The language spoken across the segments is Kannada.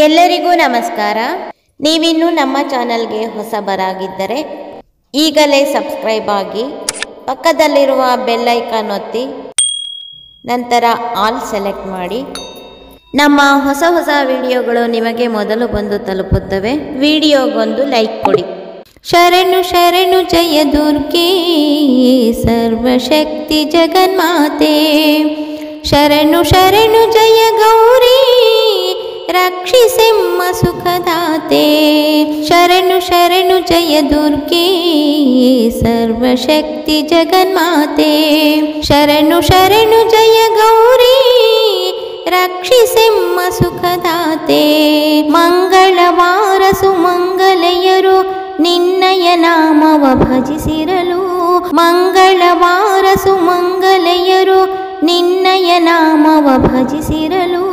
ಎಲ್ಲರಿಗೂ ನಮಸ್ಕಾರ. ನೀವಿನ್ನೂ ನಮ್ಮ ಚಾನಲ್ಗೆ ಹೊಸಬರಾಗಿದ್ದರೆ ಈಗಲೇ ಸಬ್ಸ್ಕ್ರೈಬ್ ಆಗಿ, ಪಕ್ಕದಲ್ಲಿರುವ ಬೆಲ್ ಐಕಾನ್ ಒತ್ತಿ, ನಂತರ ಆಲ್ ಸೆಲೆಕ್ಟ್ ಮಾಡಿ. ನಮ್ಮ ಹೊಸ ವಿಡಿಯೋಗಳು ನಿಮಗೆ ಮೊದಲು ಬಂದು ತಲುಪುತ್ತವೆ. ವಿಡಿಯೋಗೊಂದು ಲೈಕ್ ಕೊಡಿ. ಶರಣು ಶರಣು ಜಯ ದುರ್ಗೆ ಸರ್ವಶಕ್ತಿ ಜಗನ್ಮಾತೆ, ಶರಣು ಶರಣು ಜಯ ಗೌರಿ ರಕ್ಷಿಸೆಮ್ಮ ಸುಖದಾತೆ, ಶರಣು ಶರಣು ಜಯ ದುರ್ಗೆ ಸರ್ವಶಕ್ತಿ ಜಗನ್ಮಾತೆ, ಶರಣು ಶರಣು ಜಯ ಗೌರಿ ರಕ್ಷಿಸೆಮ್ಮ ಸುಖದಾತೆ. ಮಂಗಳವಾರ ಸುಮಂಗಲೆಯರು ನಿನ್ನಯ ನಾಮವ ಭಜಿಸಿರಲು, ಮಂಗಳವಾರ ಸುಮಂಗಲೆಯರು ನಿನ್ನಯ ನಾಮವ ಭಜಿಸಿರಲು,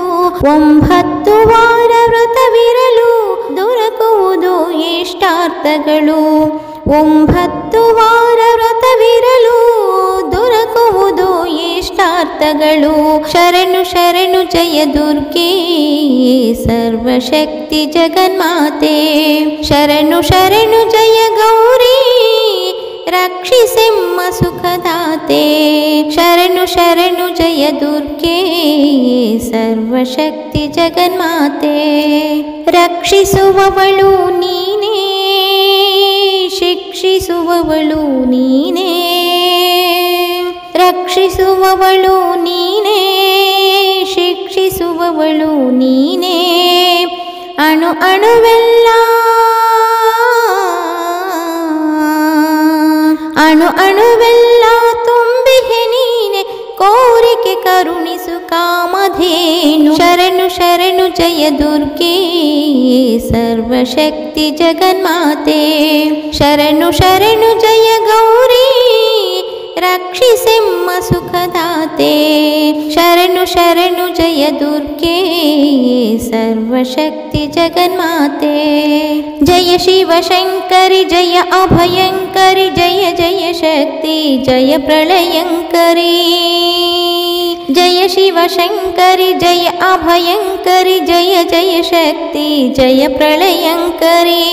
9 ವಾರ ವ್ರತವಿರಲು ದೊರಕುವುದು ಇಷ್ಟಾರ್ಥಗಳು, 9 ವಾರ ವ್ರತವಿರಲು ದೊರಕುವುದು ಇಷ್ಟಾರ್ಥಗಳು. ಶರಣು ಶರಣು ಜಯ ದುರ್ಗೆ ಸರ್ವಶಕ್ತಿ ಜಗನ್ಮಾತೆ, ಶರಣು ಶರಣು ಜಯ ಗೌರಿ ರಕ್ಷಿಸೆಮ್ಮ ಸುಖದಾತೆ, ಶರಣು ಶರಣು ಜಯ ದುರ್ಗೆ ಸರ್ವಶಕ್ತಿ ಜಗನ್ಮಾತೆ. ರಕ್ಷಿಸುವವಳು ನೀನೇ, ಶಿಕ್ಷಿಸುವವಳು ನೀನೇ, ರಕ್ಷಿಸುವವಳು ನೀನೇ, ಶಿಕ್ಷಿಸುವವಳು ನೀನೇ. ಅಣು ಅಣುವೆಲ್ಲ ಅಣು ಅಣುವೆಲ್ಲ ತುಂಬಿಹೆ ನೀನೆ, ಕೋರಿಕೆ ಕರುಣಿಸು ಕಾಮಧೇನು. ಶರಣು ಶರಣು ಜಯ ದುರ್ಗೆ ಸರ್ವಶಕ್ತಿ ಜಗನ್ಮಾತೆ, ಶರಣು ಶರಣು ಜಯ ಗೌರಿ ರಕ್ಷಿಸೆಮ್ಮ ಸುಖದಾತೆ, ಶರಣು ಶರಣು ಜಯ ದುರ್ಗೆ ಸರ್ವಶಕ್ತಿ ಜಗನ್ಮಾತೆ. ಜಯ ಶಿವಶಂಕರಿ ಜಯ ಅಭಯಂಕರಿ, ಜಯ ಜಯ ಶಕ್ತಿ ಜಯ ಪ್ರಳಯಂಕರಿ, ಜಯ ಶಿವಶಂಕರಿ ಜಯ ಅಭಯಂಕರಿ, ಜಯ ಜಯ ಶಕ್ತಿ ಜಯ ಪ್ರಳಯಂಕರಿ,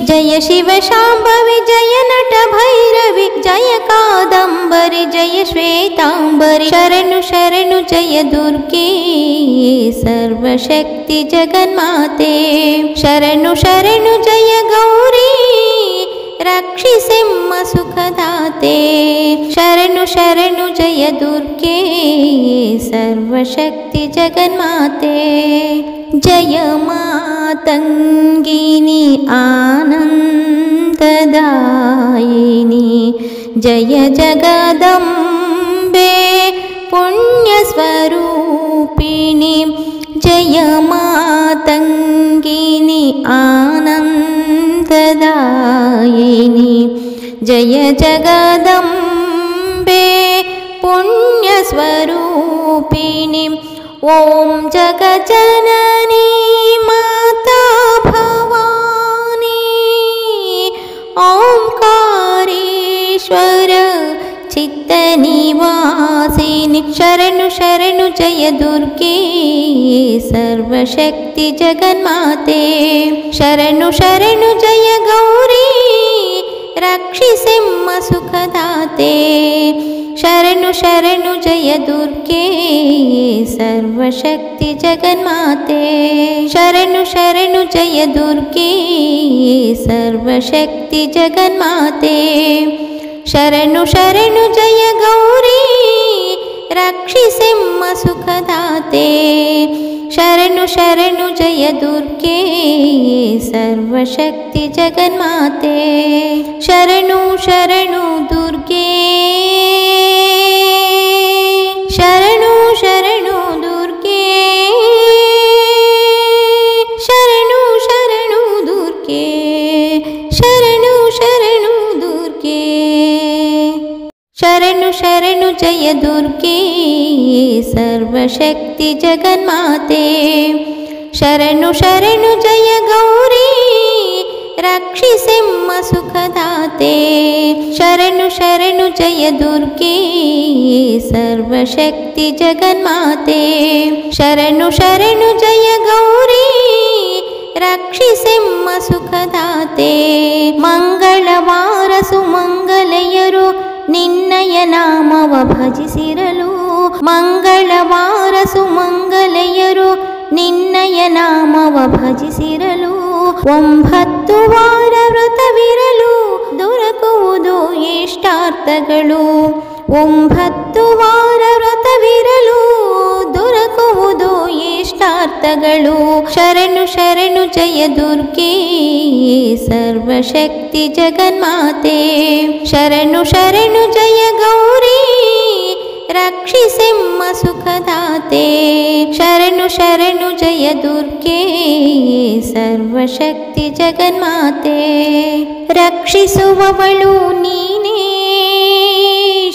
ಜಯ ಶಿವ ಶಾಂಭವಿ ಜಯ ನಟ ಭೈರವಿ, ಜಯ ಕಾದಂಬರಿ ಜಯ ಶ್ವೇತಾಂಬರಿ. ಶರಣು ಶರಣು ಜಯ ದುರ್ಗೆ ಸರ್ವಶಕ್ತಿ ಜಗನ್ಮಾತೆ, ಶರಣು ಶರಣು ಜಯ ಗೌರಿ ರಕ್ಷಿಸೆಮ್ಮ ಸುಖದಾತೆ, ಶರಣು ಶರಣು ಜಯ ದುರ್ಗೆ ಸರ್ವಶಕ್ತಿ ಜಗನ್ಮಾತೆ. ಜಯ ಮಾತಂಗಿನಿ ಆನಂದದಾಯಿನಿ, ಜಯ ಜಗದಂಬೆ ಪುಣ್ಯ ಸ್ವರೂಪಿಣಿ, ಜಯ ಮಾತಂಗಿನಿ ಆನಂದದಾಯಿನಿ, ಜಯ ಜಗದಂಬೆ ಪುಣ್ಯ ಸ್ವರೂಪಿಣಿ. ಓಂ ಜಗಜನನಿ ಮಾತಾ ಭವಾನಿ, ಓಂಕಾರೇಶ್ವರ ಚಿತ್ತ ನಿವಾಸಿನಿ. ಶರಣು ಶರಣು ಜಯ ದುರ್ಗೆ ಸರ್ವಶಕ್ತಿ ಜಗನ್ಮಾತೆ, ಶರಣು ಶರಣು ಜಯ ಗೌರಿ ರಕ್ಷಿಸೆಮ್ಮ ಸುಖದಾತೆ, ಶರಣು ಶರಣು ಜಯ ದುರ್ಗೆ ಸರ್ವಶಕ್ತಿ ಜಗನ್ಮಾತೆ, ಶರಣು ಶರಣು ಜಯ ದುರ್ಗೆ ಸರ್ವಶಕ್ತಿ ಜಗನ್ಮಾತೆ, ಶರಣು ಶರಣು ಜಯ ಗೌರಿ ರಕ್ಷಿಸೆಮ್ಮ ಸುಖದಾತೆ, ಶರಣು ಶರಣು ಜಯ ದುರ್ಗೆ ಸರ್ವಶಕ್ತಿ ಜಗನ್ಮಾತೆ. ಶರಣು ಶರಣು ದುರ್ಗೆ, ಶರಣು ಶರಣು ದುರ್ಗೆ, ಶರಣು ಶರಣು ದುರ್ಗೆ, ಶರಣು ಶರಣು ದುರ್ಗೆ, ಶರಣು ಶರಣು ಜಯ ದುರ್ಗೆ ಸರ್ವಶಕ್ತಿ ಜಗನ್ಮಾತೆ, ಶರಣು ಶರಣು ಜಯ ಗೌರಿ ರಕ್ಷಿಸೆಮ್ಮ ಸುಖದಾತೆ, ಶರಣು ಶರಣು ಜಯ ದುರ್ಗೆ ಸರ್ವಶಕ್ತಿ ಜಗನ್ಮಾತೆ, ಶರಣು ಶರಣು ಜಯ ಗೌರಿ ರಕ್ಷಿಸೆಮ್ಮ ಸುಖದಾತೆ. ಮಂಗಳವಾರ ಸುಮಂಗಲೆಯರು ನಿನ್ನಯ ನಾಮವ ಭಜಿಸಿರಲು. ಮಂಗಳವಾರ ಸುಮಂಗಲೆಯರು ನಿನ್ನಯ ನಾಮವ ಭಜಿಸಿರಲು. 9 ವಾರ ವ್ರತವಿರಲು ದೊರಕುವುದು ಇಷ್ಟಾರ್ಥಗಳು. 9 ವಾರ ವ್ರತವಿರಲು ದೊರಕುವುದು ಇಷ್ಟಾರ್ಥಗಳು. ಶರಣು ಶರಣು ಜಯ ದುರ್ಗೆ ಸರ್ವಶಕ್ತಿ ಜಗನ್ಮಾತೆ. ಶರಣು ಶರಣು ಜಯ ಗೌರಿ ರಕ್ಷಿಸೆಮ್ಮ ಸುಖದಾತೆ. ಶರಣು ಶರಣು ಜಯ ದುರ್ಗೆ ಸರ್ವಶಕ್ತಿ ಜಗನ್ಮಾತೆ. ರಕ್ಷಿಸುವವಳು ನೀನೇ,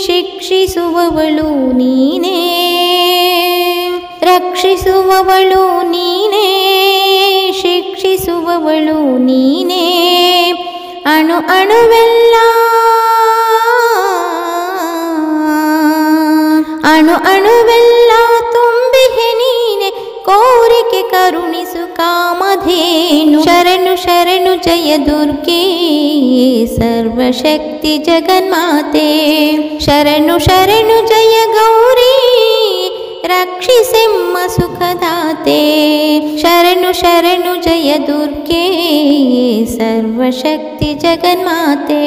ಶಿಕ್ಷಿಸುವವಳು ನೀನೇ. ರಕ್ಷಿಸುವವಳು ನೀನೇ, ಶಿಕ್ಷಿಸುವವಳು ನೀನೇ. ಅಣು ಅಣುವೆಲ್ಲ ಅಣು ಅಣುವೆಲ್ಲ ತುಂಬಿಹೆ ನೀನೆ, ಕೋರಿಕೆ ಕರುಣಿಸು ಕಾಮಧೇನು. ಶರಣು ಶರಣು ಜಯ ದುರ್ಗೆ ಸರ್ವಶಕ್ತಿ ಜಗನ್ಮಾತೆ. ಶರಣು ಶರಣು ಜಯ ಗೌರಿ ರಕ್ಷಿಸೆಮ್ಮ ಸುಖದಾತೆ. ಶರಣು ಶರಣು ಜಯ ದುರ್ಗೆ ಸರ್ವಶಕ್ತಿ ಜಗನ್ಮಾತೆ.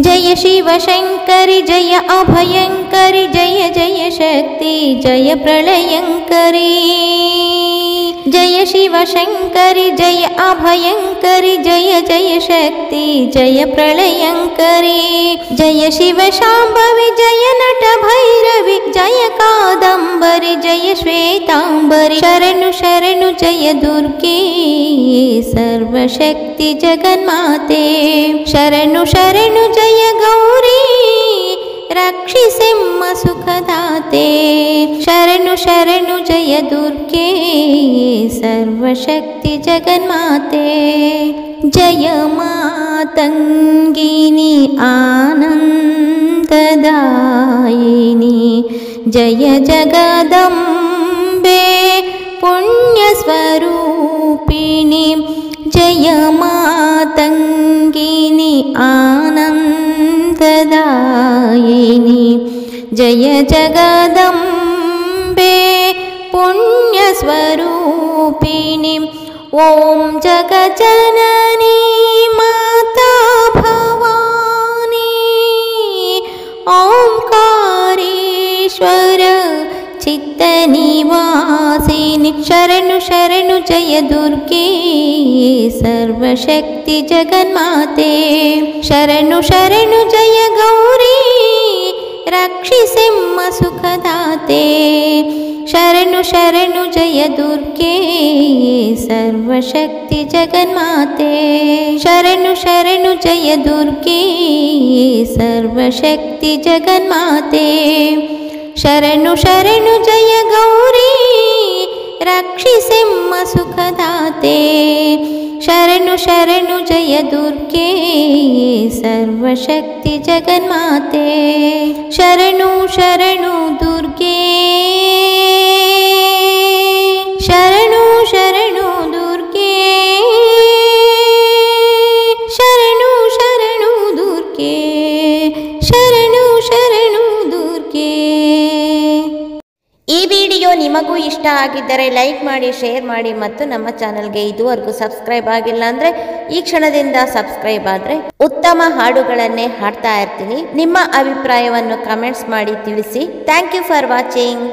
ಜಯ ಶಿವಶಂಕರಿ ಜಯ ಅಭಯಂಕರಿ ಜಯ ಜಯ ಶಕ್ತಿ ಜಯ ಪ್ರಳಯಂಕರಿ. ಜಯ ಶಿವಶಂಕರಿ ಜಯ ಅಭಯಂಕರಿ ಜಯ ಜಯ ಶಕ್ತಿ ಜಯ ಪ್ರಳಯಂಕರಿ. ಜಯ ಶಿವ ಶಾಂಭವಿ ಜಯ ನಟ ಭೈರವಿ ಜಯ ಕಾದಂಬರಿ ಜಯ ಶ್ವೇತಾಂಬರಿ. ಶರಣು ಶರಣು ಜಯ ದುರ್ಗೆ ಸರ್ವಶಕ್ತಿ ಜಗನ್ಮಾತೆ. ಶರಣು ಶರಣು ಜಯ ಗೌರಿ ರಕ್ಷಿಸೆಮ್ಮ ಸುಖದಾತೆ. ಶರಣು ಶರಣು ಜಯ ದುರ್ಗೆ ಸರ್ವಶಕ್ತಿ ಜಗನ್ಮಾತೆ. ಜಯ ಮಾತಂಗಿನಿ ಆನಂದದಾಯಿನಿ ಜಯ ಜಗದಂಬೆ ಪುಣ್ಯಸ್ವರೂಪಿಣಿ. ಜಯ ಮಾತಂಗಿನಿ ಆನಂದದಾಯಿನಿ ಜಯ ಜಗದಂಬೆ ಪುಣ್ಯಸ್ವರೂಪಿಣಿ. ಓಂ ಜಗಜ್ಜನನಿ ಮಾತಾ ಭವಾನಿ ಓಂಕಾರೇಶ್ವರ ಚಿತ್ತನಿವಾಸಿನಿ. ಶರಣು ಶರಣು ಜಯ ದುರ್ಗೆ ಸರ್ವಶಕ್ತಿ ಜಗನ್ಮಾತೆ. ಶರಣು ಶರಣು ಜಯ ಗೌರಿ ರಕ್ಷಿಸೆಮ್ಮ ಸುಖದಾತೆ. ಶರಣು ಶರಣು ಜಯ ದುರ್ಗೆ ಸರ್ವಶಕ್ತಿ ಜಗನ್ಮಾತೆ. ಶರಣು ಶರಣು ಜಯ ದುರ್ಗೆ ಸರ್ವಶಕ್ತಿ ಜಗನ್ಮಾತೆ. ಶರಣು ಶರಣು ಜಯ ಗೌರಿ ರಕ್ಷಿಸೆಮ್ಮ ಸುಖದಾತೆ. ಶರಣು ಶರಣು ಜಯ ದುರ್ಗೆ ಸರ್ವಶಕ್ತಿ ಜಗನ್ಮಾತೆ. ಶರಣು ಶರಣು ದುರ್ಗೆ ಶರಣು ಶರಣು ದುರ್ಗೆ ಶರಣು ಶರಣು ದುರ್ಗೆ ಶರಣು ಶರಣು ದುರ್ಗೆ. ಈ ವಿಡಿಯೋ ನಿಮಗೂ ಇಷ್ಟ ಆಗಿದ್ದರೆ ಲೈಕ್ ಮಾಡಿ, ಶೇರ್ ಮಾಡಿ ಮತ್ತು ನಮ್ಮ ಚಾನಲ್ಗೆ ಇದುವರೆಗೂ ಸಬ್ಸ್ಕ್ರೈಬ್ ಆಗಿಲ್ಲ ಅಂದರೆ ಈ ಕ್ಷಣದಿಂದ ಸಬ್ಸ್ಕ್ರೈಬ್ ಆದರೆ ಉತ್ತಮ ಹಾಡುಗಳನ್ನೇ ಹಾಡ್ತಾ ಇರ್ತೀನಿ. ನಿಮ್ಮ ಅಭಿಪ್ರಾಯವನ್ನು ಕಮೆಂಟ್ಸ್ ಮಾಡಿ ತಿಳಿಸಿ. Thank you for watching.